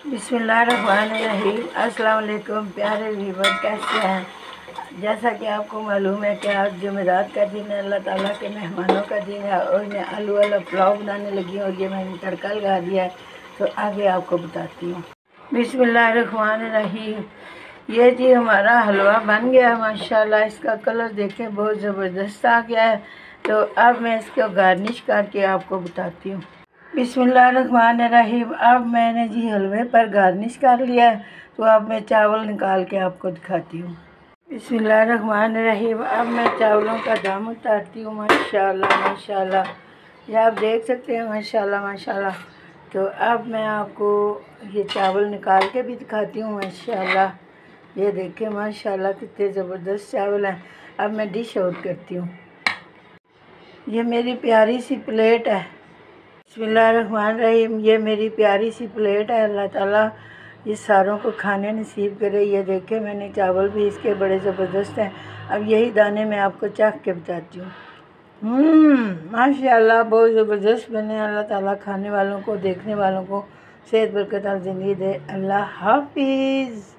बिस्मिल्लाहिर्रहमानिर्रहीम। अस्सलाम वालेकुम प्यारे व्यूवर, कैसे हैं। जैसा कि आपको मालूम है कि आज जुमेरात का दिन है, अल्लाह ताला के मेहमानों का दिन है और मैं आलू वाला पुलाव बनाने लगी हूँ और ये मैंने तड़का लगा दिया है। तो आगे आपको बताती हूँ। बिस्मिल्लाहिर्रहमानिर्रहीम। ये जी हमारा हलवा बन गया है माशाल्लाह। इसका कलर देखें बहुत ज़बरदस्त आ गया है। तो अब मैं इसको गार्निश करके आपको बताती हूँ। बिस्मिल्लाहिर्रहमानिर्रहीम। अब मैंने जी हलवे पर गार्निश कर लिया है। तो अब मैं चावल निकाल के आपको दिखाती हूँ। बिस्मिल्लाहिर्रहमानिर्रहीम। अब मैं चावलों का दम उतारती हूँ। माशाल्लाह माशाल्लाह, ये आप देख सकते हैं माशाल्लाह माशाल्लाह। तो अब मैं आपको ये चावल निकाल के भी दिखाती हूँ माशाल्लाह। ये देखें माशाल्लाह कितने ज़बरदस्त चावल हैं। अब मैं डिश आउट करती हूँ। ये मेरी प्यारी सी प्लेट है। बिस्मिल्लाहिर्रहमानिर्रहीम। ये मेरी प्यारी सी प्लेट है। अल्लाह ताला ये सारों को खाने नसीब करे। ये देखें मैंने चावल भी इसके बड़े ज़बरदस्त हैं। अब यही दाने मैं आपको चख के बताती हूँ। माशाल्लाह बहुत ज़बरदस्त बने। अल्लाह ताला खाने वालों को, देखने वालों को सेहत बरकत और ज़िंदगी दे। अल्लाह हाफिज़।